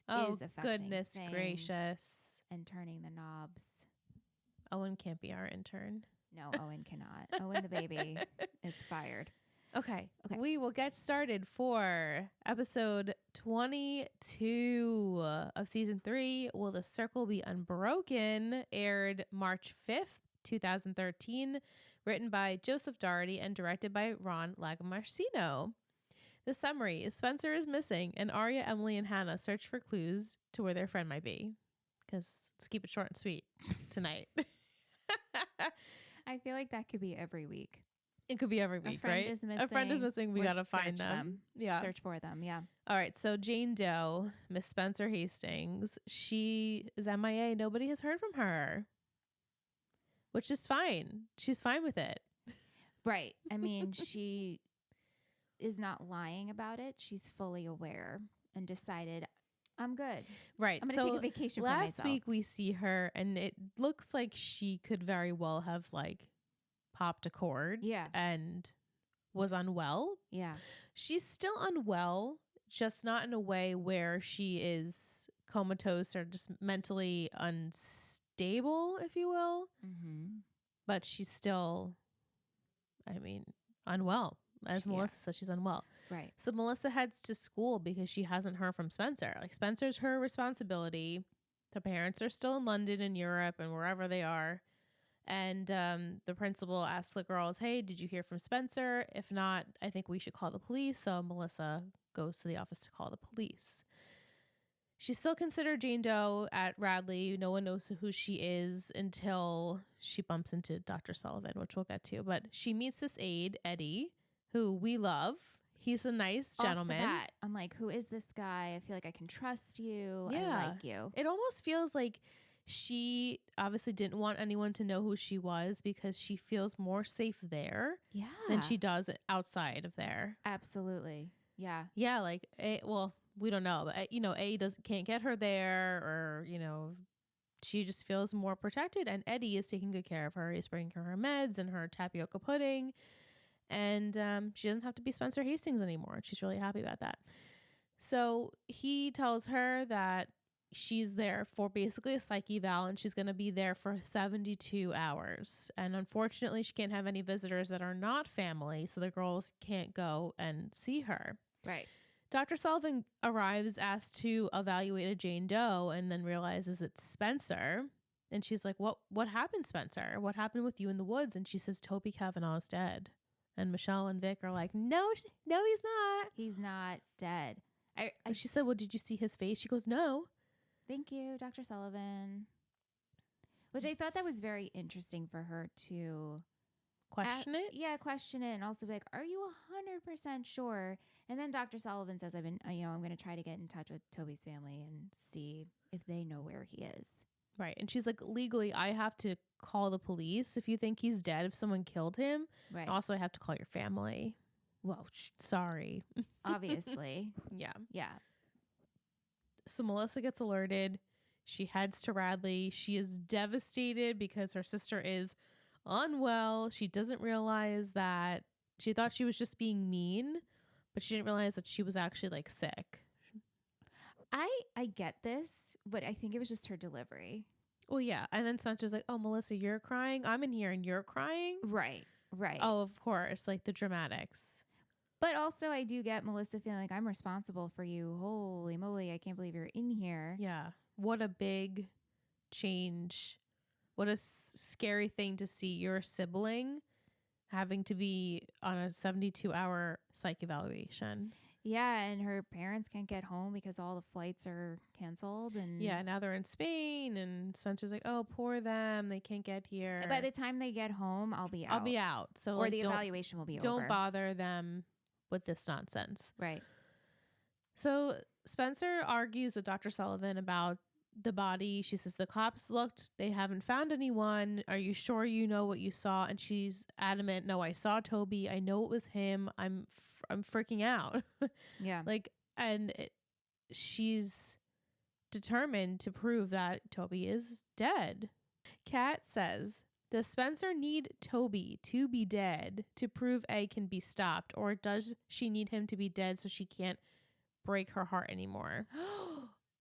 substance is affecting goodness gracious. and turning the knobs. Owen can't be our intern. No, Owen cannot. Owen the baby is fired. Okay. We will get started for episode 22 of season 3. Will the Circle Be Unbroken? Aired March 5th, 2013. Written by Joseph Doherty and directed by Ron Lagomarsino. The summary is Spencer is missing and Aria, Emily, and Hannah search for clues to where their friend might be. Because let's keep it short and sweet tonight. I feel like that could be every week. It could be every week, right? Is missing, a friend is missing. We got to find them. Yeah. Search for them. Yeah. All right. So Jane Doe, Miss Spencer Hastings, she is MIA. Nobody has heard from her, which is fine. She's fine with it. Right. I mean, she is not lying about it. She's fully aware and decided, I'm good. Right. I'm going to take a vacation for myself. Last week we see her and it looks like she could very well have like popped a cord and was unwell. Yeah. She's still unwell, just not in a way where she is comatose or just mentally unstable, if you will. Mm-hmm. But she's still, unwell. As Melissa said, she's unwell. Right. So Melissa heads to school because she hasn't heard from Spencer. Like, Spencer's her responsibility. The parents are still in London and Europe and wherever they are. And the principal asks the girls, hey, did you hear from Spencer? If not, I think we should call the police. So Melissa goes to the office to call the police. She's still considered Jane Doe at Radley. No one knows who she is until she bumps into Dr. Sullivan, which we'll get to. But she meets this aide, Eddie, who we love. He's a nice gentleman. Off the bat, I'm like, who is this guy? I feel like I can trust you. Yeah. I like you. It almost feels like she obviously didn't want anyone to know who she was because she feels more safe there than she does outside of there. Absolutely. Yeah. Yeah. Like, we don't know, but can't get her there, or, she just feels more protected, and Eddie is taking good care of her. He's bringing her meds and her tapioca pudding, and she doesn't have to be Spencer Hastings anymore. She's really happy about that. So he tells her that she's there for basically a psych eval, and she's going to be there for 72 hours. And unfortunately, she can't have any visitors that are not family, so the girls can't go and see her. Right. Dr. Sullivan arrives, asked to evaluate a Jane Doe, and then realizes it's Spencer. And she's like, what happened, Spencer? What happened with you in the woods? And she says, Toby Kavanaugh is dead. And Michelle and Vic are like, no, he's not. He's not dead. She said, well, did you see his face? She goes, no. Thank you, Dr. Sullivan. Which I thought that was very interesting for her to question it. Yeah, question it, and also be like, "Are you 100% sure?" And then Dr. Sullivan says, I'm going to try to get in touch with Toby's family and see if they know where he is." Right, and she's like, legally, I have to call the police if you think he's dead. If someone killed him, right. Also, I have to call your family. Well, sorry. Obviously. Yeah. So Melissa gets alerted. She heads to Radley. She is devastated because her sister is unwell. She doesn't realize that she thought she was just being mean, but she didn't realize that she was actually like sick. I get this, but I think it was just her delivery. Well, yeah. And then Spencer's like, oh, Melissa, you're crying. I'm in here and you're crying. Right. Oh, of course. Like the dramatics. But also, I do get Melissa feeling like I'm responsible for you. Holy moly, I can't believe you're in here. Yeah. What a big change. What a scary thing to see your sibling having to be on a 72-hour psych evaluation. Yeah, and her parents can't get home because all the flights are canceled. And yeah, now they're in Spain, and Spencer's like, oh, poor them. They can't get here. By the time they get home, I'll be out. So or the evaluation will be over. Don't bother them with this nonsense. Right. So Spencer argues with Dr. Sullivan about the body. She says, the cops looked, they haven't found anyone. Are you sure you know what you saw? And she's adamant, no, I saw Toby. I know it was him. I'm freaking out. Yeah. She's determined to prove that Toby is dead. Kat says, does Spencer need Toby to be dead to prove A can be stopped? Or does she need him to be dead so she can't break her heart anymore?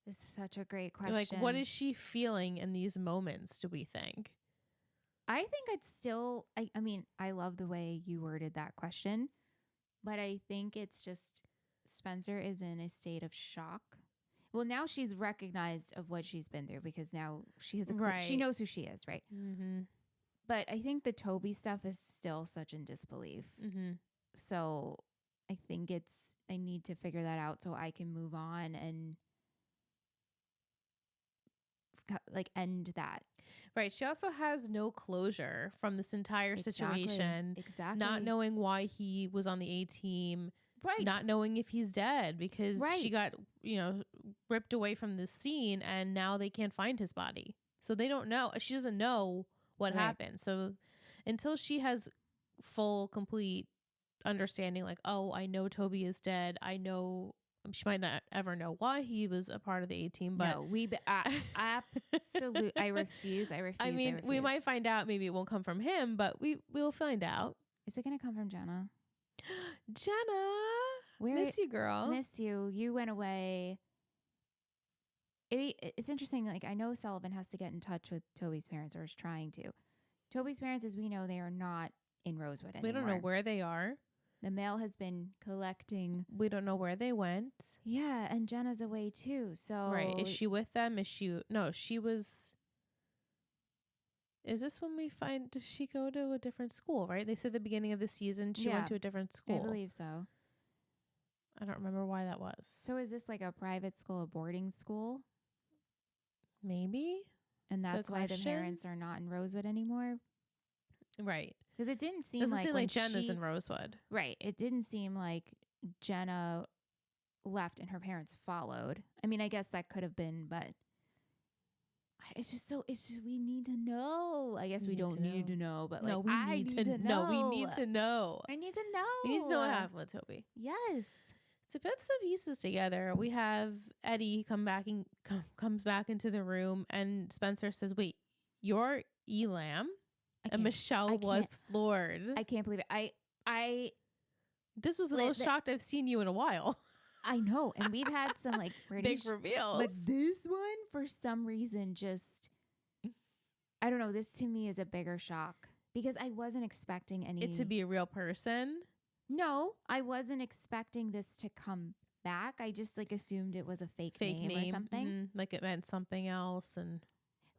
This is such a great question. Like, what is she feeling in these moments, do we think? I think I'd still, I mean, I love the way you worded that question, but I think it's just Spencer is in a state of shock. Well, now she's recognized of what she's been through because now she has she knows who she is, right? Mm-hmm. But I think the Toby stuff is still such in disbelief. Mm-hmm. So I think I need to figure that out so I can move on and like end that. Right. She also has no closure from this entire situation. Exactly. Not knowing why he was on the A team. Right. Not knowing if he's dead because she got, ripped away from the scene and now they can't find his body. So they don't know. She doesn't know what happened. So until she has full, complete understanding, like, oh, I know Toby is dead. I know she might not ever know why he was a part of the A team, but no, absolutely. I refuse. I mean, we might find out. Maybe it won't come from him, but we'll find out. Is it going to come from Jenna? Jenna, miss you, girl. Miss you. You went away. It's interesting. Like, I know Sullivan has to get in touch with Toby's parents, or is trying to. Toby's parents, as we know, they are not in Rosewood anymore. We don't know where they are. The mail has been collecting. We don't know where they went. Yeah, and Jenna's away too. So right, is she with them? No, she was. Is this when we find? Does she go to a different school? Right, they said at the beginning of the season she went to a different school. I believe so. I don't remember why that was. So is this like a private school, a boarding school? Maybe. And that's why the parents are not in Rosewood anymore. Right. Because it didn't seem like Jenna's in Rosewood. Right. It didn't seem like Jenna left and her parents followed. I mean, I guess that could have been, but it's just we need to know. I guess we don't need to know, but like, I need to know. We need to know. I need to know. We need to know what happened with Toby. Yes. To put some pieces together, we have Eddie comes back into the room, and Spencer says, "Wait, you're Elam?" And Michelle was floored. I can't believe it. This was the most shocked I've seen you in a while. I know, and we've had some like big reveals, but this one for some reason just, I don't know. This to me is a bigger shock because I wasn't expecting it to be a real person. No, I wasn't expecting this to come back. I just like assumed it was a fake name or something. Mm-hmm. Like it meant something else. And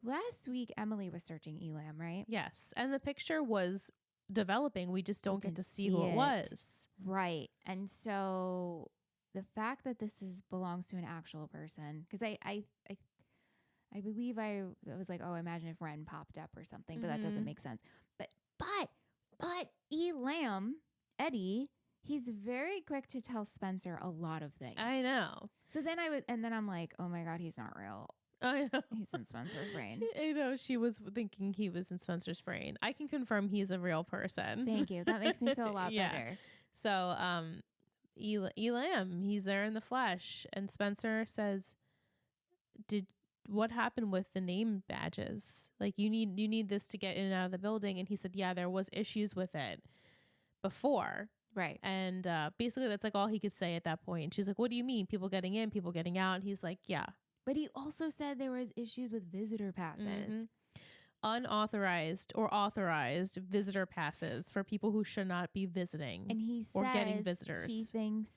last week, Emily was searching Elam, right? Yes. And the picture was developing. We just don't get to see who it was. Right. And so the fact that this belongs to an actual person, because I believe I was like, oh, imagine if Ren popped up or something, but that doesn't make sense. But Elam, Eddie, he's very quick to tell Spencer a lot of things. I know. So then I'm like, oh my God, he's not real. I know. He's in Spencer's brain. I know. She was thinking he was in Spencer's brain. I can confirm he's a real person. Thank you. That makes me feel a lot better. So, Elam, he's there in the flesh, and Spencer says, what happened with the name badges? Like, you need this to get in and out of the building. And he said, yeah, there was issues with it before. Right. And basically that's like all he could say at that point. She's like, what do you mean? People getting in, people getting out? And he's like, yeah. But he also said there was issues with visitor passes. Mm-hmm. Unauthorized or authorized visitor passes for people who should not be visiting. And he or getting visitors. He thinks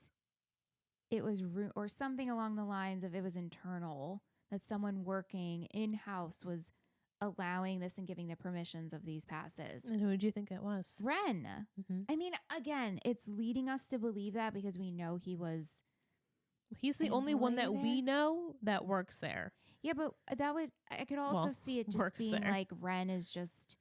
it was or something along the lines of it was internal, that someone working in-house was allowing this and giving the permissions of these passes. And who did you think it was? Ren. Mm-hmm. I mean, again, it's leading us to believe that because we know he's the only one that we know that works there. Yeah, but I could also see it just being there. Like Ren is just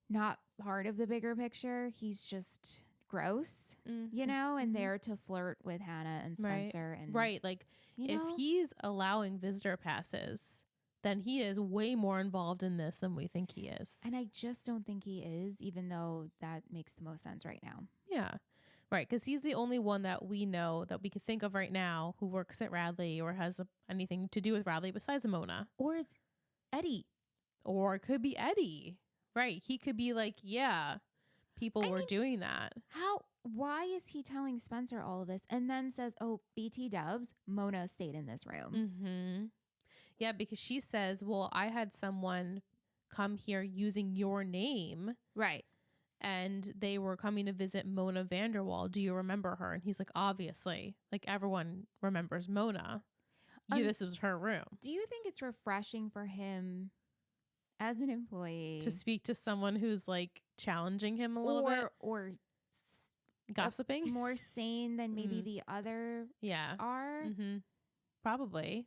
not part of the bigger picture. He's just gross, and there to flirt with Hannah and Spencer. Right. Like if he's allowing visitor passes, then he is way more involved in this than we think he is. And I just don't think he is, even though that makes the most sense right now. Yeah. Right. Because he's the only one that we know that we could think of right now who works at Radley or has anything to do with Radley besides Mona. Or it's Eddie. Or it could be Eddie. Right. He could be like, yeah, people were doing that. How? why is he telling Spencer all of this and then says, oh, BT dubs, Mona stayed in this room. Mm-hmm. Yeah, because she says, well, I had someone come here using your name. Right. And they were coming to visit Mona Vanderwall. Do you remember her? And he's like, obviously. Like, everyone remembers Mona. This was her room. Do you think it's refreshing for him as an employee to speak to someone who's like challenging him a little bit? Or gossiping? More sane than maybe the others are? Mm-hmm. Probably.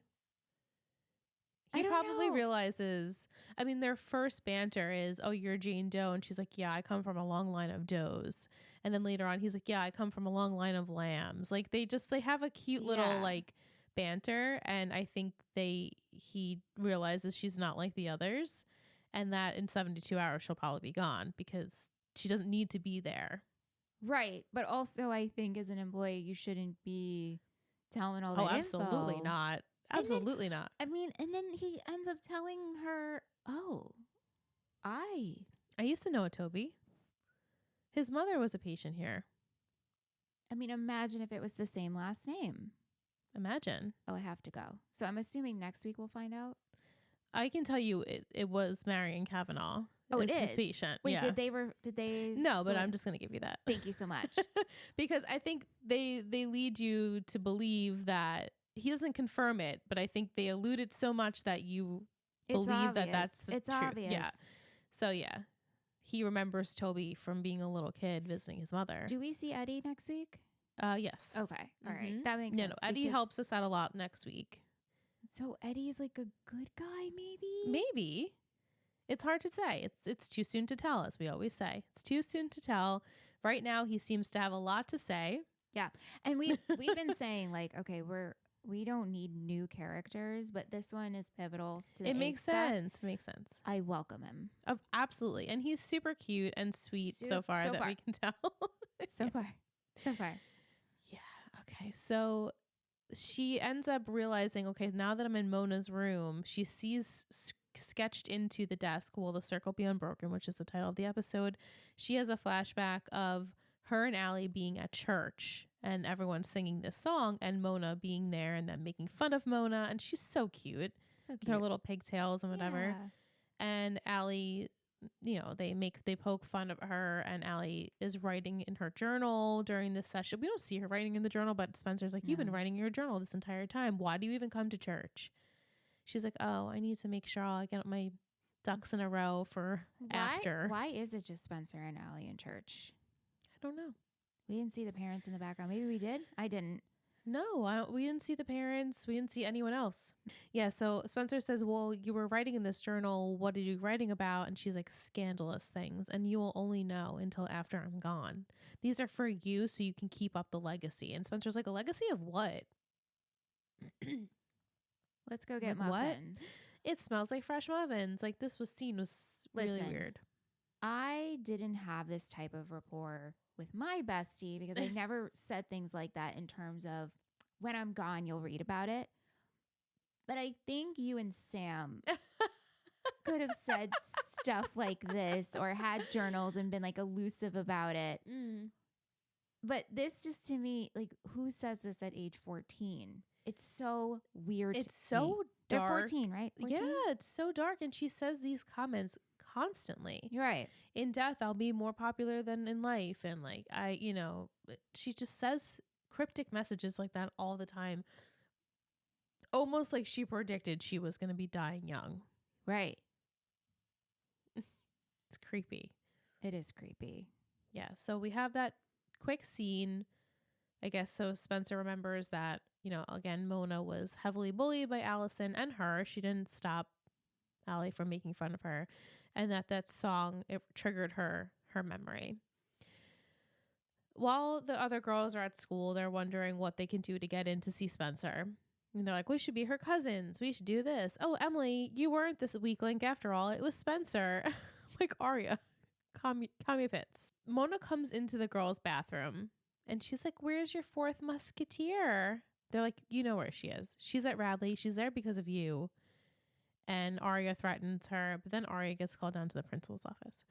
He probably realizes, I mean, their first banter is, oh, you're Jane Doe. And she's like, yeah, I come from a long line of does. And then later on, he's like, yeah, I come from a long line of lambs. Like, they have a cute little, like, banter. And I think he realizes she's not like the others. And that in 72 hours, she'll probably be gone because she doesn't need to be there. Right. But also, I think as an employee, you shouldn't be telling all that info. Absolutely not. Absolutely not. I mean, and then he ends up telling her, oh, I used to know a Toby. His mother was a patient here. I mean, imagine if it was the same last name. Imagine. Oh, I have to go. So I'm assuming next week we'll find out. I can tell you it was Marion Cavanaugh. Oh, it is. His patient. Wait, yeah. did they? No, but I'm just going to give you that. Thank you so much. Because I think they lead you to believe that he doesn't confirm it, but I think they alluded so much that you believe that that's the truth. Obvious. Yeah. So yeah, he remembers Toby from being a little kid visiting his mother. Do we see Eddie next week? Yes. Okay. All right. That makes sense. No, Eddie helps us out a lot next week. So Eddie's like a good guy, maybe? Maybe. It's hard to say. It's too soon to tell, as we always say. It's too soon to tell. Right now, he seems to have a lot to say. Yeah. And we've been saying, like, okay, we don't need new characters, but this one is pivotal to the makes sense. Makes sense. I welcome him. Absolutely. And he's super cute and sweet so far that we can tell. So far. Yeah. Okay. So she ends up realizing, okay, now that I'm in Mona's room, she sees sketched into the desk, will the circle be unbroken, which is the title of the episode. She has a flashback of her and Allie being at church and everyone singing this song and Mona being there and then making fun of Mona. And she's so cute. So cute. Her little pigtails and whatever. Yeah. And Allie, they poke fun of her, and Allie is writing in her journal during this session. We don't see her writing in the journal, but Spencer's like, you've been writing in your journal this entire time. Why do you even come to church? She's like, oh, I need to make sure I get my ducks in a row for after. Why is it just Spencer and Allie in church? I don't know. We didn't see the parents in the background. Maybe we did. I didn't. No, we didn't see the parents. We didn't see anyone else. Yeah, so Spencer says, well, you were writing in this journal. What are you writing about? And she's like, scandalous things. And you will only know until after I'm gone. These are for you so you can keep up the legacy. And Spencer's like, a legacy of what? Let's go get muffins. What? It smells like fresh muffins. Like, this was really weird. I didn't have this type of rapport with my bestie because I never said things like that in terms of when I'm gone, you'll read about it. But I think you and Sam could have said stuff like this or had journals and been like elusive about it. But this just to me, like, who says this at age 14? It's so weird. It's so dark. They're 14, right? 14? Yeah, it's so dark. And she says these comments constantly. You're right. In death, I'll be more popular than in life. And like, she just says cryptic messages like that all the time. Almost like she predicted she was going to be dying young. Right. It's creepy. It is creepy. Yeah. So we have that quick scene. I guess so Spencer remembers that, again, Mona was heavily bullied by Allison and her. She didn't stop Allie from making fun of her. And that song, it triggered her memory. While the other girls are at school, they're wondering what they can do to get in to see Spencer. And they're like, we should be her cousins. We should do this. Oh, Emily, you weren't this weak link after all. It was Spencer. Like, Aria, calm your pits. Mona comes into the girls' bathroom. And she's like, where's your fourth musketeer? They're like, you know where she is. She's at Radley. She's there because of you. And Aria threatens her. But then Aria gets called down to the principal's office.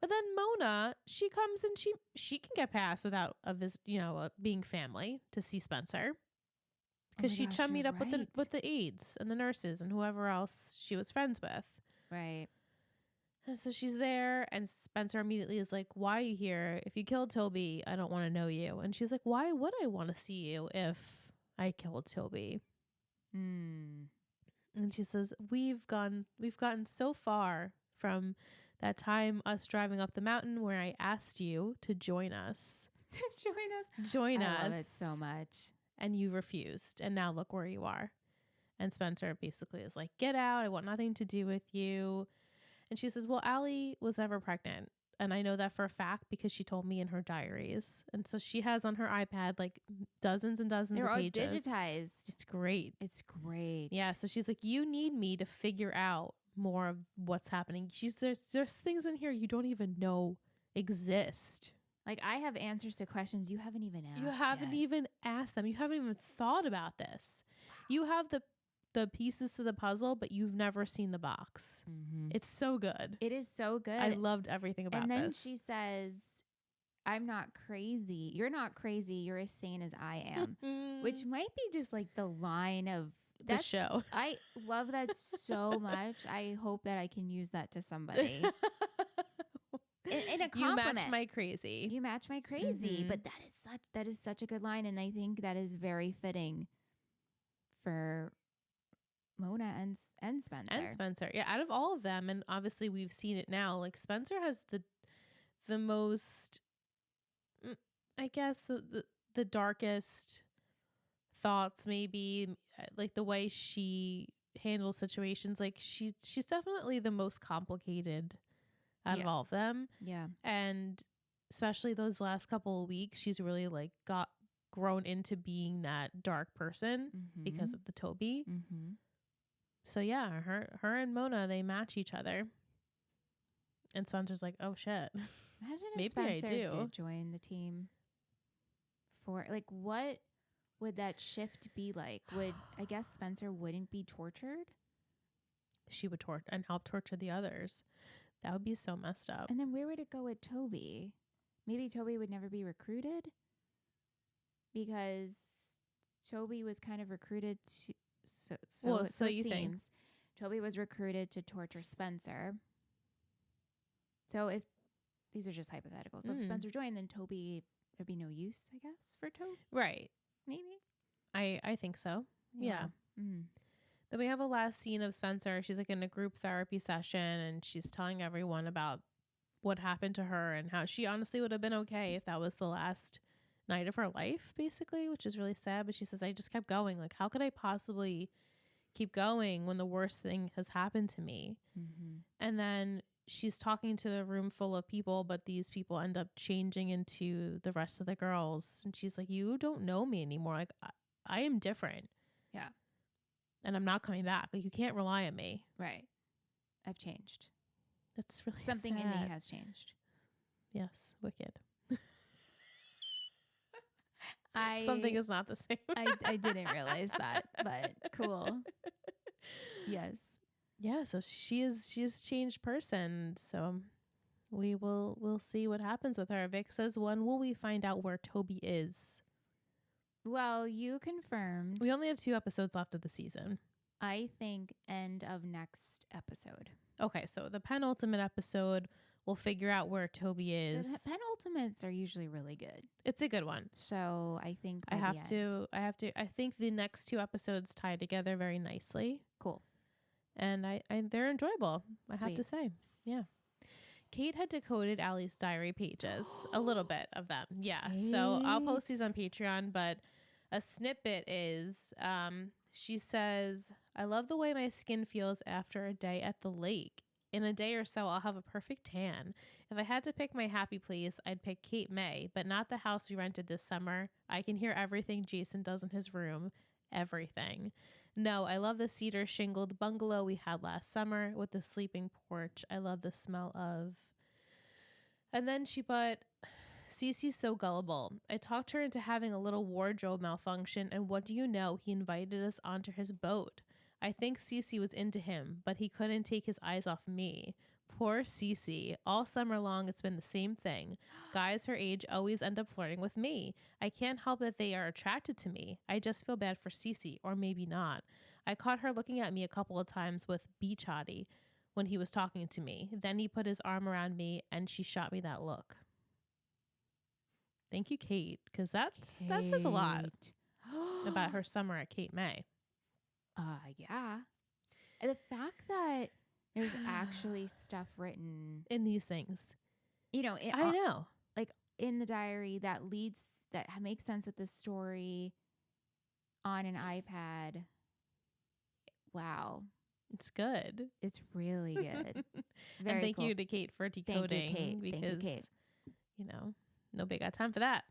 But then Mona, she comes and she can get past without being family to see Spencer. Because she chummied up with the aides and the nurses and whoever else she was friends with. Right. And so she's there, and Spencer immediately is like, "Why are you here? If you killed Toby, I don't want to know you." And she's like, "Why would I want to see you if I killed Toby?" And she says, "We've gotten so far from that time us driving up the mountain where I asked you to join us." Join us. I love it so much. And you refused. And now look where you are. And Spencer basically is like, "Get out. I want nothing to do with you." And she says, "Well, Allie was never pregnant. And I know that for a fact because she told me in her diaries." And so she has on her iPad like dozens and dozens of pages. They're all digitized. It's great. It's great. Yeah. So she's like, "You need me to figure out more of what's happening." There's things in here you don't even know exist. Like, I have answers to questions you haven't even asked. You haven't even asked them. You haven't even thought about this. Wow. You have the pieces to the puzzle, but you've never seen the box. It's so good. It is so good. I loved everything about this. And then she says, "I'm not crazy. You're not crazy. You're as sane as I am." Which might be just like the line of the show. I love that so much. I hope that I can use that to somebody. In a compliment. You match my crazy. You match my crazy. But that is such a good line, and I think that is very fitting for Mona and Spencer. And Spencer. Yeah, out of all of them, and obviously we've seen it now, like Spencer has the most, I guess, the darkest thoughts, maybe, like the way she handles situations. Like she's definitely the most complicated out of all of them. Yeah. And especially those last couple of weeks, she's really like grown into being that dark person because of the Toby. So yeah, her and Mona, they match each other. And Spencer's like, "Oh shit." Imagine if maybe Spencer I do. did join the team. For like, what would that shift be like? I guess Spencer wouldn't be tortured? She would torture and help torture the others. That would be so messed up. And then where would it go with Toby? Maybe Toby would never be recruited? Because Toby was kind of recruited to... So you think Toby was recruited to torture Spencer. So if... These are just hypotheticals. So if Spencer joined, then Toby... There'd be no use, I guess, for Toby? Right. Maybe? I think so. Yeah. Then we have a last scene of Spencer. She's like in a group therapy session and she's telling everyone about what happened to her and how she honestly would have been okay if that was the last night of her life, basically, which is really sad. But she says, "I just kept going. Like, how could I possibly keep going when the worst thing has happened to me?" And then she's talking to the room full of people, but these people end up changing into the rest of the girls. And she's like, "You don't know me anymore. Like, I am different. Yeah. And I'm not coming back. Like, you can't rely on me." Right. I've changed. That's really Something sad. in me has changed. Yes. Wicked. Something is not the same. I didn't realize that, but cool. Yes. Yeah, so she is changed person. So we'll see what happens with her. Vic says, "When will we find out where Toby is?" Well, you confirmed. We only have 2 episodes left of the season. I think end of next episode. Okay, so the penultimate episode, we'll figure out where Toby is. The penultimates are usually really good. It's a good one. So I think I think the next 2 episodes tie together very nicely. Cool. And they're enjoyable, I Sweet. have to say. Yeah. Kate had decoded Allie's diary pages, a little bit of them. Yeah. Kate. So I'll post these on Patreon, but a snippet is, she says, "I love the way my skin feels after a day at the lake. In a day or so, I'll have a perfect tan. If I had to pick my happy place, I'd pick Cape May, but not the house we rented this summer. I can hear everything Jason does in his room. Everything. No, I love the cedar shingled bungalow we had last summer with the sleeping porch. I love the smell of..." And then she put, "Cece's so gullible. I talked her into having a little wardrobe malfunction, and what do you know? He invited us onto his boat. I think Cece was into him, but he couldn't take his eyes off me. Poor Cece. All summer long, it's been the same thing. Guys her age always end up flirting with me. I can't help that they are attracted to me. I just feel bad for Cece, or maybe not. I caught her looking at me a couple of times with Beach Hottie when he was talking to me. Then he put his arm around me and she shot me that look. Thank you, Kate, because that says a lot about her summer at Kate May. Yeah. And the fact that there's actually stuff written in these things. You know, I know. Like in the diary that makes sense with the story on an iPad. Wow. It's good. It's really good. And thank you to Kate for decoding. Thank you, Kate. Because, thank you, Kate. You know, nobody got time for that.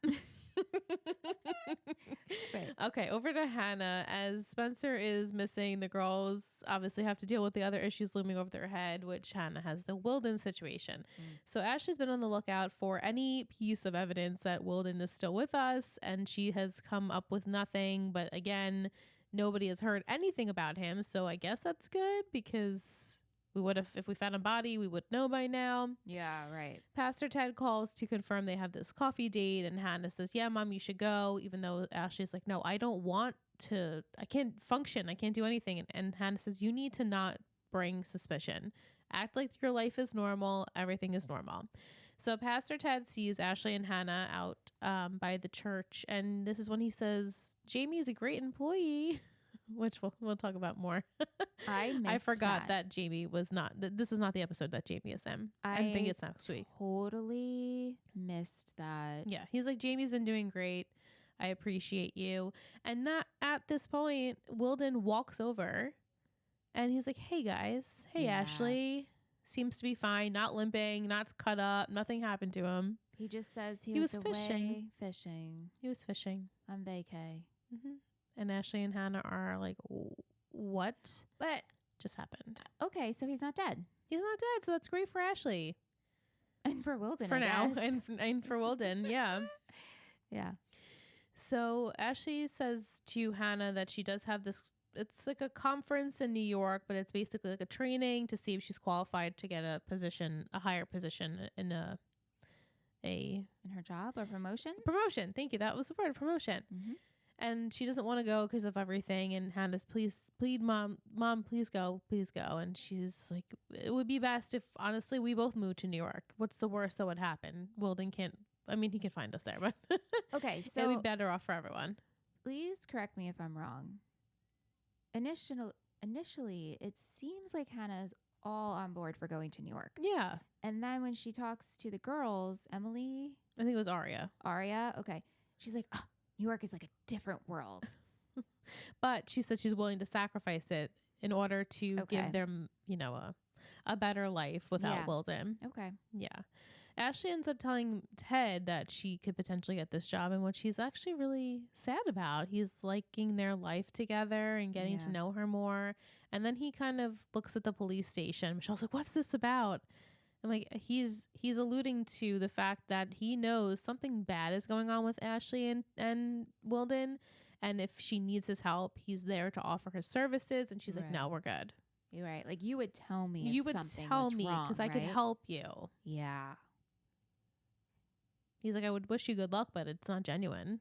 Right. Okay, over to Hannah. As Spencer is missing, the girls obviously have to deal with the other issues looming over their head, which Hannah has the Wilden situation. So Ashley's been on the lookout for any piece of evidence that Wilden is still with us, and she has come up with nothing. But again, nobody has heard anything about him, so I guess that's good, because we would have, if we found a body, we would know by now. Yeah, right. Pastor Ted calls to confirm they have this coffee date, and Hannah says, yeah, Mom, you should go, even though Ashley's like, no, I don't want to, I can't function, I can't do anything. And Hannah says, you need to not bring suspicion. Act like your life is normal, everything is normal. So Pastor Ted sees Ashley and Hannah out by the church, and this is when he says, Jamie is a great employee, which we'll talk about more. I forgot that Jamie was not. This was not the episode that Jamie is in. I think it's next week. Totally missed that. Yeah, he's like, Jamie's been doing great. I appreciate you. And that at this point, Wilden walks over, and he's like, hey guys, hey Ashley, seems to be fine, not limping, not cut up, nothing happened to him. He just says he was away fishing. He was fishing on vacay. Mm-hmm. And Ashley and Hannah are like, what? But just happened. Okay, so he's not dead. He's not dead, so that's great for Ashley. And for Wilden, for I now. guess. And for Wilden, yeah. Yeah. So Ashley says to Hannah that she does have this, it's like a conference in New York, but it's basically like a training to see if she's qualified to get a higher position in in her job or promotion. Thank you. That was the word, promotion. Mm-hmm. And she doesn't want to go because of everything. And Hannah's, please, mom, please go. And she's like, it would be best if, honestly, we both moved to New York. What's the worst that would happen? Wilden can't, I mean, he can find us there, but okay, so it would be better off for everyone. Please correct me if I'm wrong. Initially, it seems like Hannah's all on board for going to New York. Yeah. And then when she talks to the girls, Emily, I think it was Aria. Okay. She's like, oh, New York is like a different world. But she said she's willing to sacrifice it in order to give them, a better life without Wilden. Okay. Yeah. Ashley ends up telling Ted that she could potentially get this job, and what she's actually really sad about. He's liking their life together and getting to know her more. And then he kind of looks at the police station. Michelle's like, what's this about? And like he's alluding to the fact that he knows something bad is going on with Ashley and Wilden, and if she needs his help, he's there to offer his services. And she's like, no, we're good. You're right. Like, you would tell me. You would tell me because I could help you. Yeah. He's like, I would wish you good luck, but it's not genuine.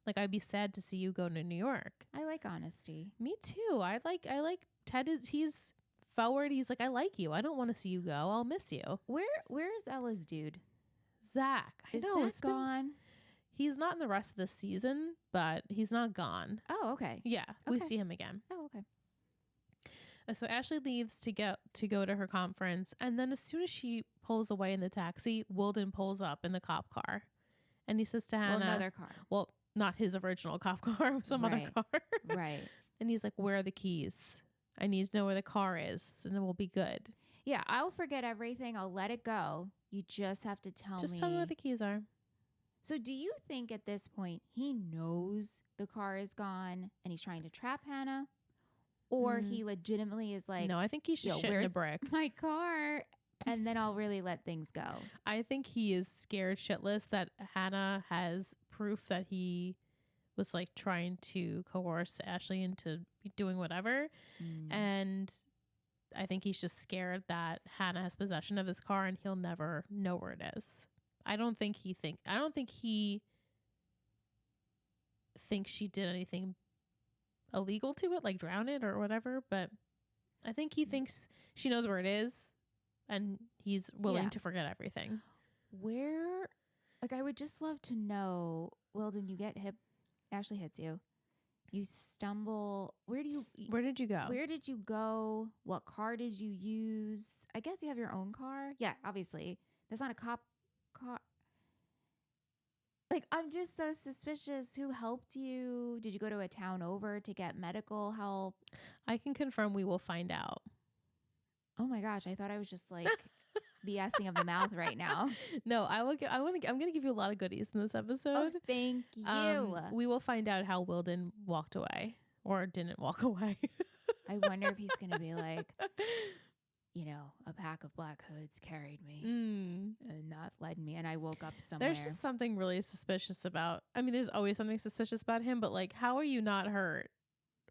Like, I'd be sad to see you go to New York. I like honesty. Me too. I like Ted. He's forward. He's like, I like you. I don't want to see you go. I'll miss you. Where's Ella's dude? Zach. Is Zach gone? He's not in the rest of the season, but he's not gone. Oh, okay. Yeah, we see him again. Oh, okay. So Ashley leaves to go to her conference, and then as soon as she pulls away in the taxi, Wilden pulls up in the cop car, and he says to Hannah, another car. Well, not his original cop car, some other car. Right. And he's like, where are the keys? I need to know where the car is, and it will be good. Yeah, I'll forget everything. I'll let it go. You just have to tell me. Just tell me where the keys are. So do you think at this point he knows the car is gone and he's trying to trap Hannah? Or he legitimately is like, no, I think he's just shitting a brick. My car. And then I'll really let things go. I think he is scared shitless that Hannah has proof that he was like trying to coerce Ashley into doing whatever. And I think he's just scared that Hannah has possession of his car and he'll never know where it is. I don't think he thinks she did anything illegal to it, like drown it or whatever, but I think he thinks she knows where it is and he's willing to forget everything. Where, like, I would just love to know, Wilden, you get hit, Ashley hits you. You stumble. Where did you go? Where did you go? What car did you use? I guess you have your own car. Yeah, obviously. That's not a cop car. Like, I'm just so suspicious. Who helped you? Did you go to a town over to get medical help? I can confirm we will find out. Oh my gosh, I thought I was just like BSing of the mouth right now. No, I'm going to give you a lot of goodies in this episode. Oh, thank you. We will find out how Wilden walked away or didn't walk away. I wonder if he's going to be like, you know, a pack of black hoods carried me and not led me, and I woke up somewhere. There's just something really suspicious about, I mean, there's always something suspicious about him, but like, how are you not hurt?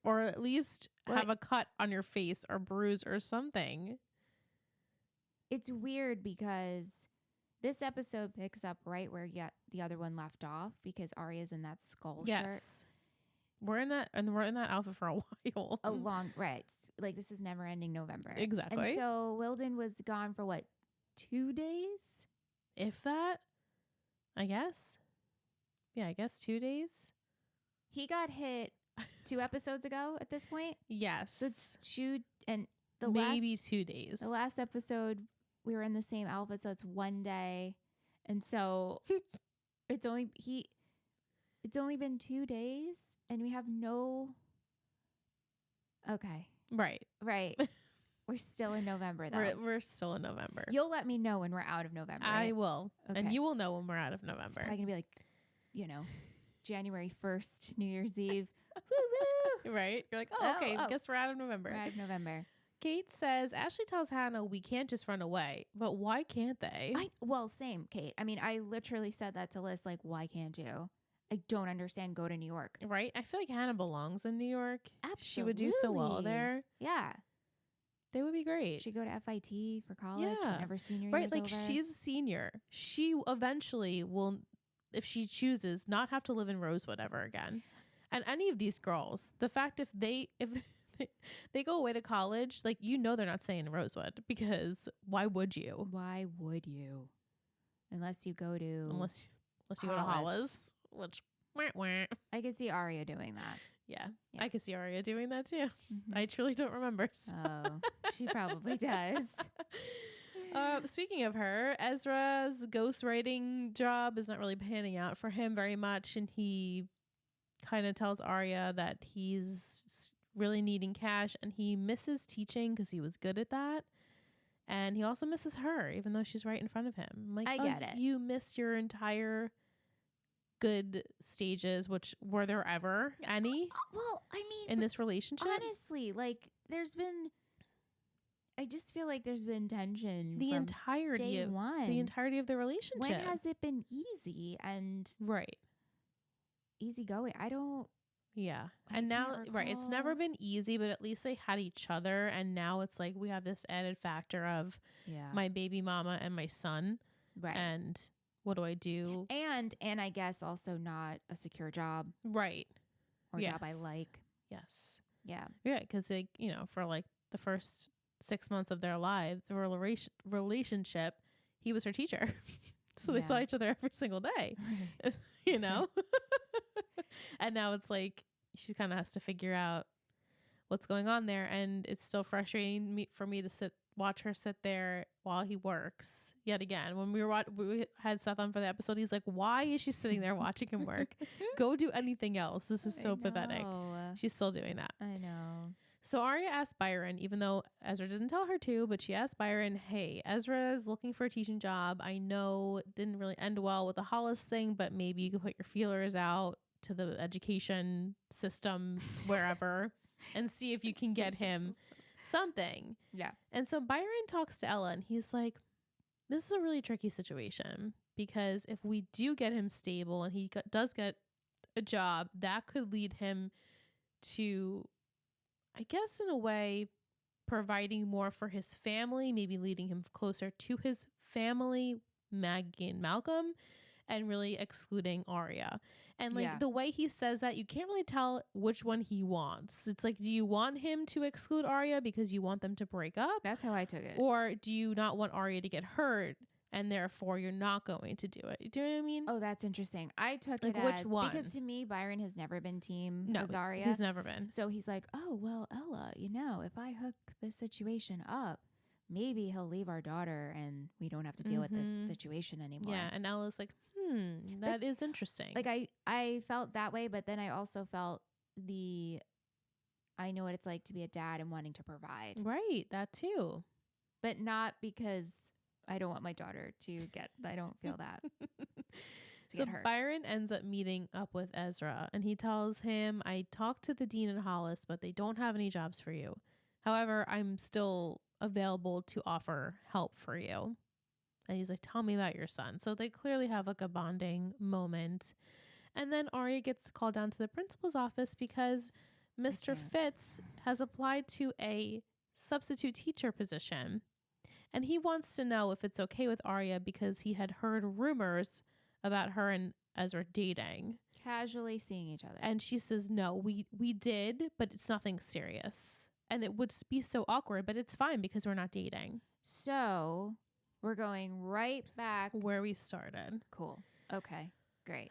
Or at least have a cut on your face or bruise or something. It's weird because this episode picks up right where the other one left off because Aria's in that skull shirt. We're in that outfit for a while. Right. Like, this is never ending November. Exactly. And so Wilden was gone for what, 2 days? If that, I guess. Yeah, I guess 2 days. He got hit 2 episodes ago at this point. Yes. So it's 2 and maybe 2 days. The last episode we were in the same outfit, so it's 1 day. And so it's only been 2 days and we have no. Okay. Right. We're still in November though. We're still in November. You'll let me know when we're out of November. I will. Okay. And you will know when we're out of November. It's probably gonna be like, you know, January 1st, New Year's Eve. Woo woo. Right? You're like, okay, guess we're out of November. We're out of November. Kate says, Ashley tells Hannah we can't just run away, but why can't they? Same, Kate. I mean, I literally said that to Liz, like, why can't you? I don't understand. Go to New York. Right? I feel like Hannah belongs in New York. Absolutely. She would do so well there. Yeah. They would be great. She'd go to FIT for college whenever senior year's year's like over. She's a senior. She eventually will, if she chooses, not have to live in Rosewood ever again. And any of these girls, the fact if they go away to college, like, you know, they're not staying in Rosewood because why would you? Why would you? Unless you go to unless you go to Hollis, which I could see Aria doing that. Yeah. I could see Aria doing that too. Mm-hmm. I truly don't remember. So. Oh, she probably does. Speaking of her, Ezra's ghostwriting job is not really panning out for him very much, and he kind of tells Aria that he's really needing cash and he misses teaching because he was good at that, and he also misses her even though she's right in front of him. I'm like, I get it. You missed your entire good stages, which were there ever any? Well, I mean, in this relationship, honestly, like, I just feel like there's been tension the entirety of the entirety of the relationship. When has it been easy and easy going? And now, it's never been easy, but at least they had each other, and now it's like we have this added factor of my baby mama and my son, and what do I do? And I guess also not a secure job, or job I like. Because they, you know, for like the first 6 months of their life, the relationship, he was her teacher. So they saw each other every single day, you know? And now it's like she kind of has to figure out what's going on there. And it's still frustrating for me to watch her sit there while he works yet again. When we had Seth on for the episode, he's like, why is she sitting there watching him work? Go do anything else. This is so pathetic. She's still doing that. I know. So Aria asked Byron, even though Ezra didn't tell her to, but she asked Byron, hey, Ezra is looking for a teaching job. I know it didn't really end well with the Hollis thing, but maybe you could put your feelers out to the education system wherever and see if you can get him something. Yeah. And so Byron talks to Ella and he's like, this is a really tricky situation because if we do get him stable and he does get a job, that could lead him to, I guess in a way, providing more for his family, maybe leading him closer to his family, Maggie and Malcolm, and really excluding Aria. And like Yeah. the way he says that, you can't really tell which one he wants. It's like, do you want him to exclude Aria because you want them to break up? That's how I took it. Or do you not want Aria to get hurt and therefore you're not going to do it? Do you know what I mean? Oh, that's interesting. I took Like, it which as one? because to me Byron has never been team No, Aria. he's never been. So he's like, oh well, Ella, if I hook this situation up, maybe he'll leave our daughter and we don't have to deal with this situation anymore. Yeah, and Ella's like, that is interesting. Like I felt that way, but then I also felt I know what it's like to be a dad and wanting to provide. Right, that too. But not because I don't want my daughter to I don't feel that. So get hurt. Byron ends up meeting up with Ezra and he tells him, I talked to the dean at Hollis, but they don't have any jobs for you. However, I'm still available to offer help for you. And he's like, tell me about your son. So they clearly have like a bonding moment. And then Aria gets called down to the principal's office because Mr. Fitz has applied to a substitute teacher position. And he wants to know if it's okay with Aria because he had heard rumors about her and Ezra dating. Casually seeing each other. And she says, no, we did, but it's nothing serious. And it would be so awkward, but it's fine because we're not dating. So we're going right back where we started. Cool. Okay. Great.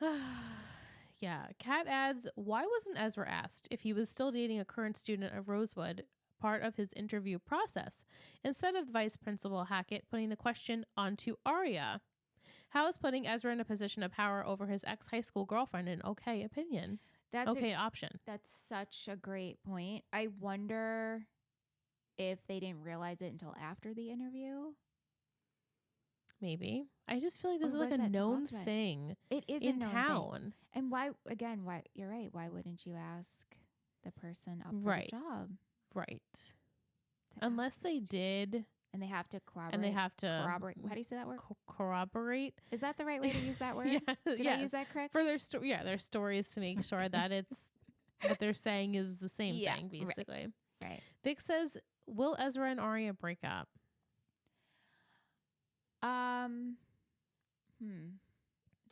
Yeah. Kat adds, why wasn't Ezra asked if he was still dating a current student of Rosewood part of his interview process, instead of Vice Principal Hackett putting the question onto Aria? How is putting Ezra in a position of power over his ex-high school girlfriend an okay opinion? That's option. That's such a great point. I wonder if they didn't realize it until after the interview. Maybe. I just feel like this is like a known thing. It is in a known town. Thing. And why you're right. Why wouldn't you ask the person up for the job? Right. Unless they did. And they have to corroborate. And they have to corroborate. How do you say that word? Corroborate. Is that the right way to use that word? Did I use that correct? For their their stories to make sure that it's what they're saying is the same thing, basically. Right. Vic says, will Ezra and Aria break up?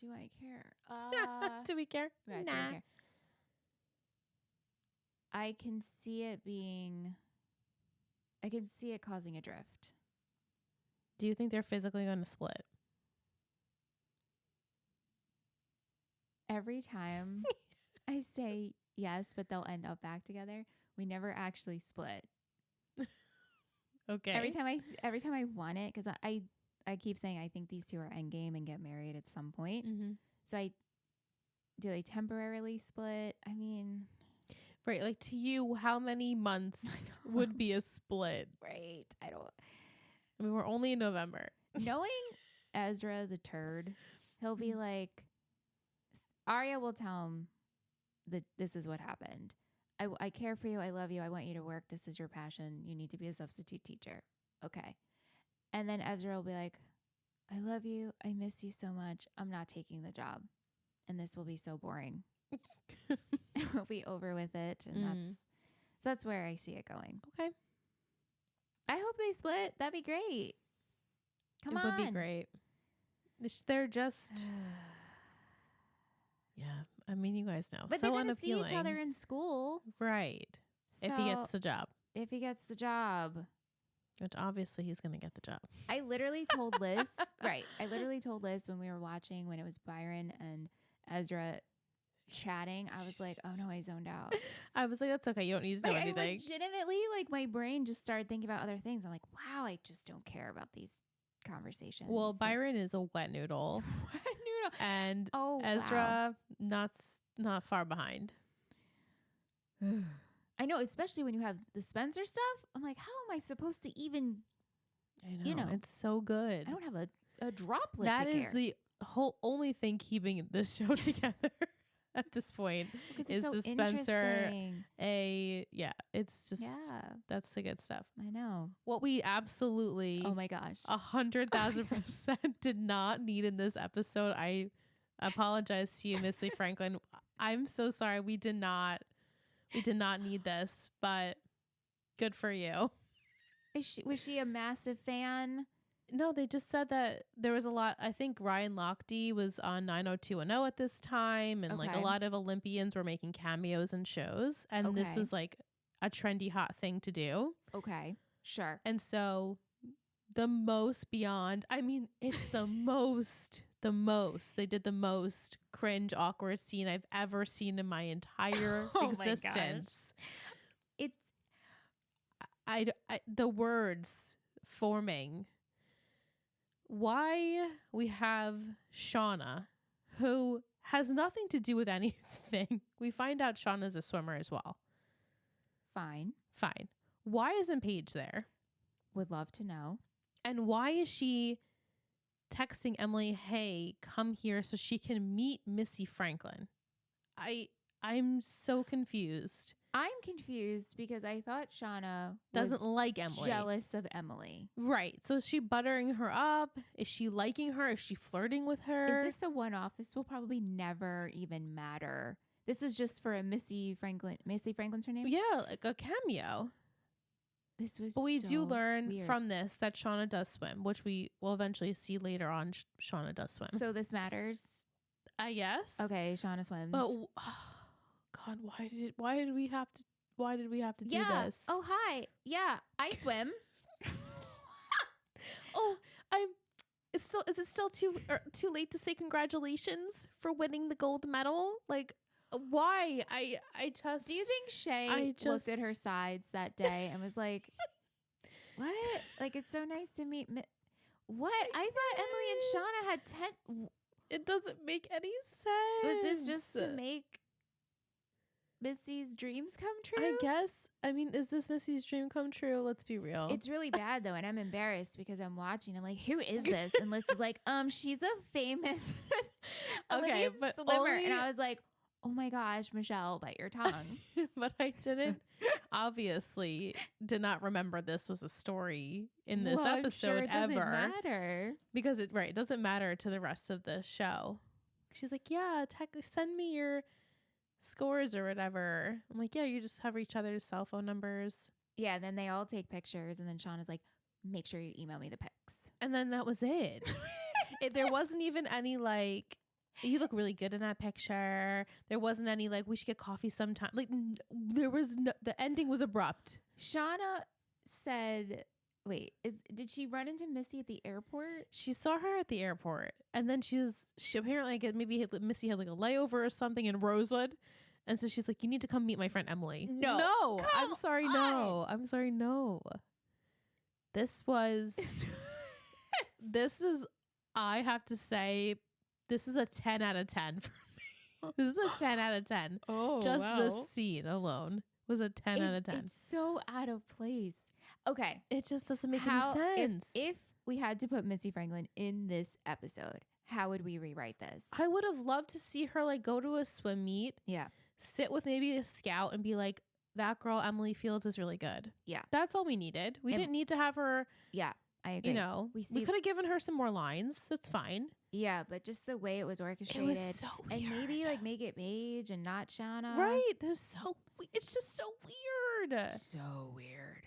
Do I care? Do we care? Nah. Do I care? I can see it causing a drift. Do you think they're physically going to split? Every time I say yes, but they'll end up back together, we never actually split. Okay. Every time I want it, because I keep saying I think these two are endgame and get married at some point. Mm-hmm. So do they temporarily split? I mean, right. Like, to you, how many months would be a split? Right. I mean, we're only in November. Knowing Ezra the turd, he'll be like, Aria will tell him that this is what happened. I care for you. I love you. I want you to work. This is your passion. You need to be a substitute teacher. Okay. And then Ezra will be like, I love you. I miss you so much. I'm not taking the job. And this will be so boring. We'll be over with it. And that's where I see it going. Okay. I hope they split. That'd be great. Come on. It would be great. They're just... yeah. I mean, you guys know. But so they're going to see unappealing. each other in school. Right. So if he gets the job. If he gets the job. Which obviously he's going to get the job. I literally told Liz, right. I literally told Liz when we were watching, when it was Byron and Ezra chatting, I was like, oh no, I zoned out. I was like, that's okay. You don't need to know anything. I legitimately, my brain just started thinking about other things. I'm like, wow, I just don't care about these conversations. Well, Byron is a wet noodle. Wet noodle. And Ezra, not far behind. I know, especially when you have the Spencer stuff. I'm like, how am I supposed to even? I know, it's so good. I don't have a droplet. That is the whole only thing keeping this show together at this point is so the Spencer. It's just that's the good stuff. I know. What we absolutely 100,000% did not need in this episode. I apologize to you, Missy Franklin. I'm so sorry. We did not need this, but good for you. Was she a massive fan? No, they just said that there was a lot. I think Ryan Lochte was on 90210 at this time, and like a Okay. lot of Olympians were making cameos in shows, and this Okay. was like a trendy hot thing to do. Okay, sure. And so the most beyond, I mean, it's the most they did the most cringe awkward scene I've ever seen in my entire Oh my gosh. existence. It's I the words forming. Why we have Shauna, who has nothing to do with anything. We find out Shauna's a swimmer as well. fine. Fine. Why isn't Paige there? Would love to know. And why is she texting Emily, hey, come here so she can meet Missy Franklin? I'm so confused. I'm confused because I thought Shauna Doesn't was like Emily. jealous of Emily. Right. So is she buttering her up? Is she liking her? Is she flirting with her? Is this a one-off? This will probably never even matter. This is just for a Missy Franklin. Missy Franklin's her name? Yeah, like a cameo. This was But we do so learn weird. from this that Shauna does swim, which we will eventually see later on. Shauna does swim. So this matters. Yes. Okay, Shauna swims. But God, why did we have to do yeah. this? Oh, hi. Yeah, I swim. Oh, is it still too late to say congratulations for winning the gold medal? Like, why? I just. Do you think Shay looked at her sides that day and was like, what? Like, it's so nice to meet what? I thought Emily and Shauna had 10. It doesn't make any sense. Was this just to make Missy's dreams come true? I guess. I mean, is this Missy's dream come true? Let's be real. It's really bad though, and I'm embarrassed because I'm watching. I'm like, who is this? And Liz is like, she's a famous Okay, Olympian but swimmer. only- And I was like, oh my gosh, Michelle, bite your tongue. But I didn't obviously did not remember this was a story in this Well, I'm episode sure it doesn't ever. matter. Because it doesn't matter to the rest of the show. She's like, yeah, send me your scores or whatever. I'm like, yeah, you just have each other's cell phone numbers. Yeah, then they all take pictures, and then Shauna's like, make sure you email me the pics. And then that was it. There wasn't even any like, you look really good in that picture. There wasn't any like, we should get coffee sometime. Like, there was no, the ending was abrupt. Shauna said, wait, did she run into Missy at the airport? She saw her at the airport, and then she apparently, I guess maybe Missy had like a layover or something in Rosewood. And so she's like, you need to come meet my friend Emily. No, I'm sorry. on. No, I'm sorry. No, this is, I have to say, this is a 10 out of 10 for me. This is a 10 out of 10. Oh, Just this scene alone was a 10 out of 10. It's so out of place. Okay. It just doesn't make any sense. If we had to put Missy Franklin in this episode, how would we rewrite this? I would have loved to see her like go to a swim meet, Yeah. sit with maybe a scout and be like, that girl Emily Fields is really good. Yeah. That's all we needed. We And- didn't need to have her, Yeah. I agree. you know, We we see- could have given her some more lines. That's fine. Yeah, but just the way it was It orchestrated. was so weird. And maybe like make it Paige and not Shauna. Right. It's just so weird. So weird.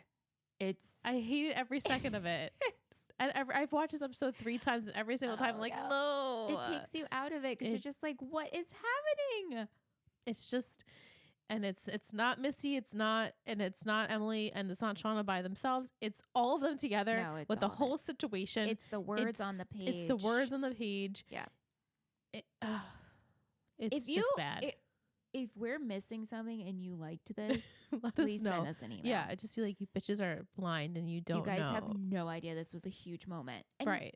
It's I hated every second of it. And I've watched this episode 3 times, and every single time I'm like, no. It takes you out of it because you're just like, what is happening? It's just, and it's not Missy, it's not Emily, and it's not Shauna by themselves. It's all of them together No, it's with the all of whole it. situation. It's the words on the page. It's the words on the page. Yeah. It's If just bad. If we're missing something and you liked this, Let please us know. send us an email. Yeah, it'd just be like, you bitches are blind and you don't know. You guys have no idea this was a huge moment. And, Right.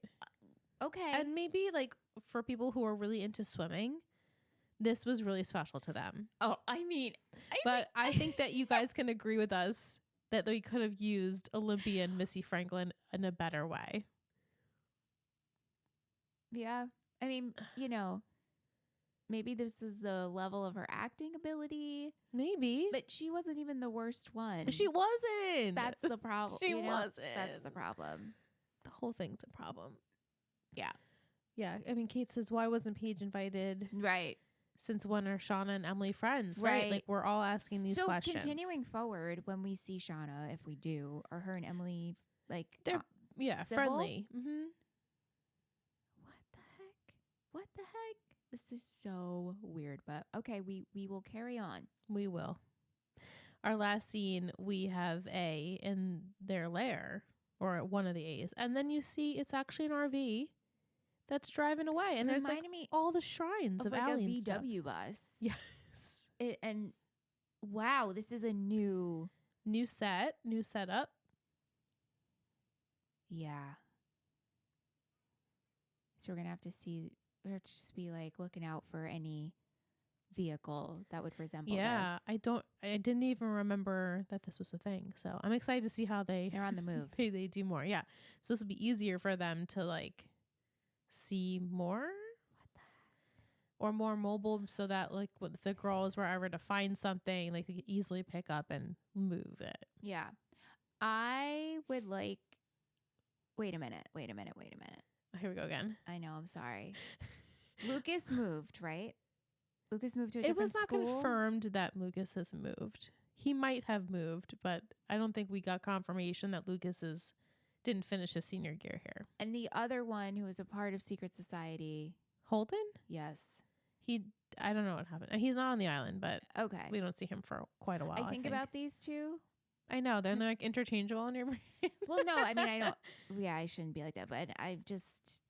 Okay. And maybe like for people who are really into swimming, this was really special to them. oh, I mean, But I think that you guys can agree with us that they could have used Olympian Missy Franklin in a better way. yeah. I mean, maybe this is the level of her acting ability, Maybe. but she wasn't even the worst one. She wasn't. That's the problem. She wasn't. That's the problem. The whole thing's a problem. Yeah. Yeah. I mean, Kate says, why wasn't Paige invited? Right. since when are Shauna and Emily friends? Right. Like we're all asking these questions. So continuing forward, when we see Shauna, if we do, are her and Emily like they're civil? friendly. Mm-hmm. What the heck? This is so weird, but okay, we will carry on. We will. Our last scene, we have A in their lair, or one of the A's, and then you see it's actually an RV that's driving away, and there's like all the shrines of like alien a stuff. VW bus. Yes. And wow, this is a new setup. Yeah. So we're gonna have to see. Or just be like looking out for any vehicle that would resemble this. I didn't even remember that this was a thing. So I'm excited to see how they're on the move. they do more. Yeah. So this will be easier for them to like see more. What the heck? Or more mobile, so that like if the girls were ever to find something, like they could easily pick up and move it. Yeah. I would like wait a minute. Here we go again. I know, I'm sorry. Lucas moved, right? Lucas moved to a different school. It was not confirmed that Lucas has moved. He might have moved, but I don't think we got confirmation that Lucas didn't finish his senior year here. And the other one who was a part of Secret Society. Holden? Yes. I don't know what happened. He's not on the island, but okay, we don't see him for quite a while. I think about these two. I know. They're like interchangeable in your brain. Well, no, I mean, I don't. Yeah, I shouldn't be like that, but I just,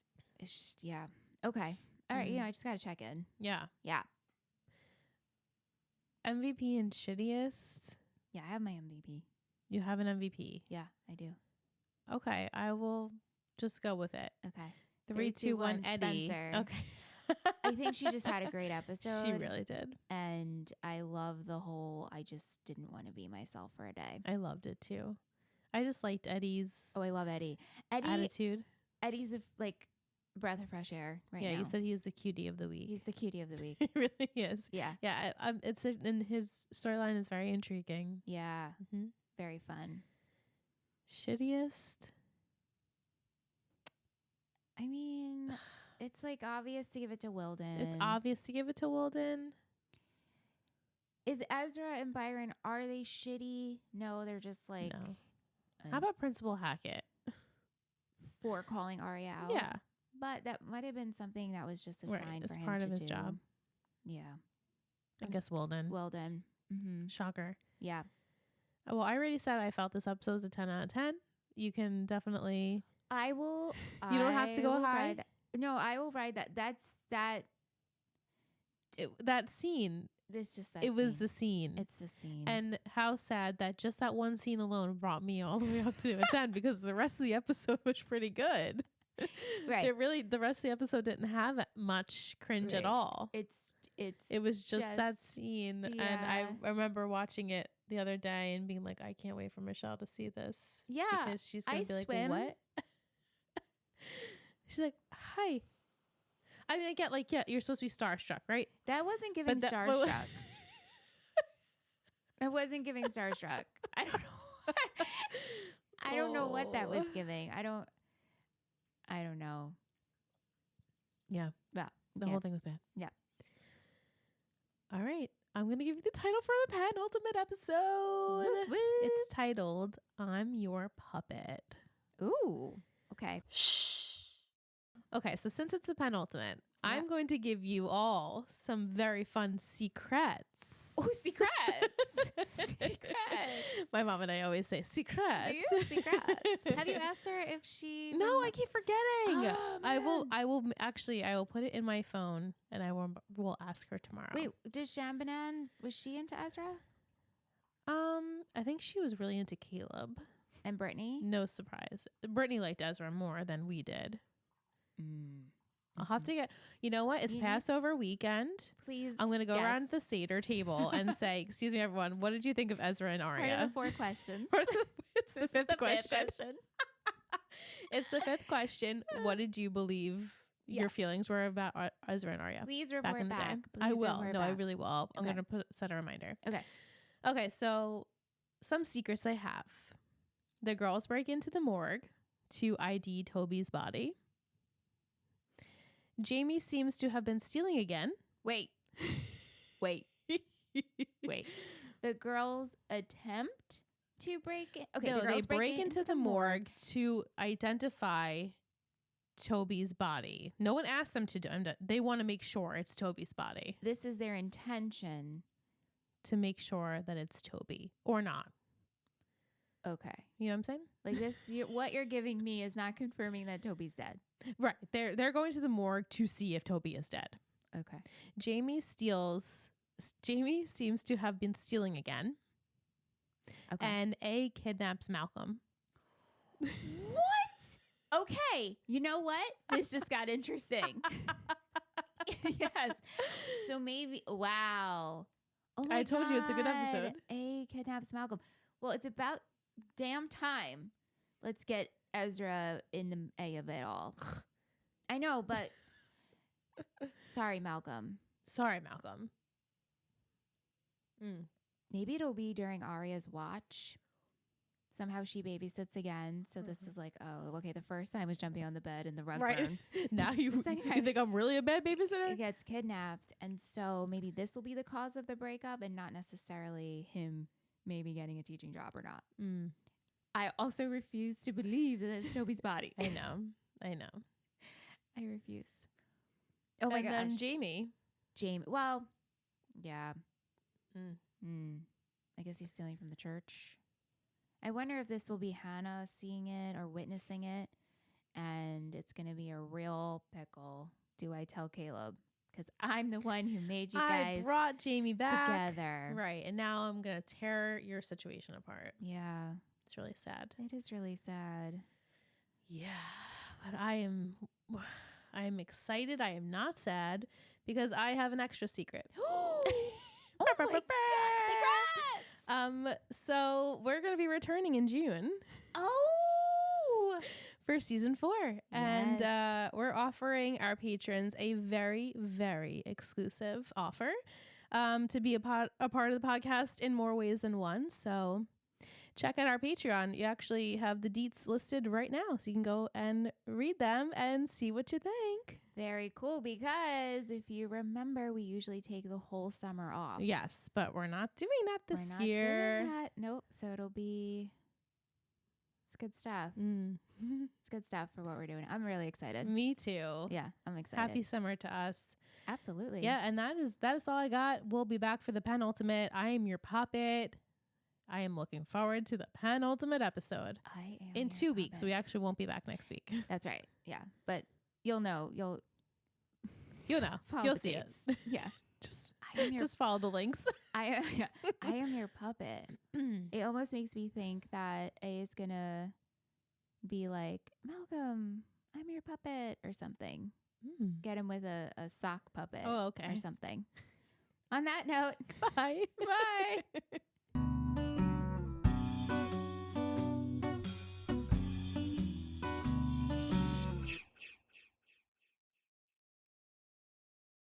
yeah. Okay. All right. I just got to check in. Yeah. Yeah. MVP and shittiest. Yeah, I have my MVP. You have an MVP? Yeah, I do. Okay. I will just go with it. Okay. 3, 2, 1, Eddie. Spencer. Okay. I think she just had a great episode. She really did. And I love the whole, I just didn't want to be myself for a day. I loved it too. I just liked Eddie's I love Eddie. attitude. Eddie's a breath of fresh air right now. Yeah, you said he was the cutie of the week. He's the cutie of the week. He really is. Yeah. Yeah, and his storyline is very intriguing. Yeah. Mm-hmm. Very fun. Shittiest? I mean... It's like obvious to give it to Wilden. It's obvious to give it to Wilden. Is Ezra and Byron, are they shitty? No, they're just like... No. How about Principal Hackett? For calling Aria out? Yeah. But that might have been something that was just a sign for him to do. It's part of his job. Yeah. I guess Wilden. Mm-hmm. Shocker. Yeah. Well, I already said I felt this episode was a 10 out of 10. You can definitely... I will... You don't have to go high. No, I will ride that. That scene. This just that. It was the scene. It's the scene. And how sad that just that one scene alone brought me all the way up to a 10 because the rest of the episode was pretty good. Right. The rest of the episode didn't have much cringe at all. It was just that scene, yeah. and I remember watching it the other day and being like, I can't wait for Michelle to see this. Yeah, because she's gonna be like, what? She's like, hi. I mean, I get like, yeah, you're supposed to be starstruck, right? That wasn't giving starstruck. That wasn't giving starstruck. I don't know. I don't know what that was giving. I don't know. Yeah. Yeah. The whole thing was bad. Yeah. All right. I'm going to give you the title for the penultimate episode. Woo, woo. It's titled, I'm Your Puppet. Ooh. Okay. Shh. Okay, so since it's the penultimate, I'm going to give you all some very fun secrets. Oh, secrets. Secrets. My mom and I always say secrets. Do you? Secrets. Have you asked her if she... No, I keep forgetting. Oh, I will put it in my phone and I will ask her tomorrow. Wait, did Shambanan, was she into Ezra? I think she was really into Caleb. And Brittany? No surprise. Brittany liked Ezra more than we did. I'll have to get, you know what? It's Passover weekend. Please. I'm going to go around the Seder table and say, excuse me, everyone, what did you think of Ezra and Aria? Part of the 4 questions. It's the fifth question. It's the 5th question. What did you believe your feelings were about Ezra and Aria? Please report back. I will. No, I really will. I'm going to set a reminder. Okay, so some secrets I have. The girls break into the morgue to ID Toby's body. Jamie seems to have been stealing again. Wait. Wait. The girls attempt to break it. Okay, No, the they girls break into the morgue to identify Toby's body. No one asked them to do it. They want to make sure it's Toby's body. This is their intention. To make sure that it's Toby or not. Okay. You know what I'm saying? Like this, what you're giving me is not confirming that Toby's dead. Right. They're going to the morgue to see if Toby is dead. Okay. Jamie seems to have been stealing again. Okay. And A kidnaps Malcolm. What? Okay. You know what? This just got interesting. Yes. So maybe, wow. Oh my I told you it's a good episode. A kidnaps Malcolm. Well, it's about damn time. Let's get Ezra in the A of it all. I know, but sorry, Malcolm. Maybe it'll be during Aria's watch. Somehow she babysits again. So this is like, oh, okay. The first time was jumping on the bed and the rug burn. Now you think I'm really a bad babysitter? It gets kidnapped. And so maybe this will be the cause of the breakup and not necessarily him maybe getting a teaching job or not. I also refuse to believe that it's Toby's body. I know. I refuse. Oh my gosh. And then Jamie. Well, yeah. I guess he's stealing from the church. I wonder if this will be Hannah seeing it or witnessing it, and it's going to be a real pickle. Do I tell Caleb? Because I'm the one who made you guys I brought Jamie back together. Right. And now I'm going to tear your situation apart. Yeah. It's really sad. It is really sad. Yeah. But I am excited. I am not sad because I have an extra secret. Oh my God, secrets! So we're going to be returning in June. Oh! For season 4. Yes. And we're offering our patrons a very, very exclusive offer to be a part of the podcast in more ways than one. So check out our Patreon. You actually have the deets listed right now. So you can go and read them and see what you think. Very cool, because if you remember, we usually take the whole summer off. Yes, but we're not doing that this we're not year. Doing that. Nope. So it's good stuff. It's good stuff for what we're doing. I'm really excited. Me too. Yeah, I'm excited. Happy summer to us. Absolutely. Yeah, and that is all I got. We'll be back for the penultimate. I am your puppet. I am looking forward to the penultimate episode. I am in 2 weeks. We actually won't be back next week. That's right. Yeah, but you'll know. You'll see it. Yeah. Just follow the links. I am your puppet. It almost makes me think that A is gonna be like, Malcolm, I'm your puppet or something. Get him with a sock puppet. Oh, okay. Or something. On that note, bye. Bye.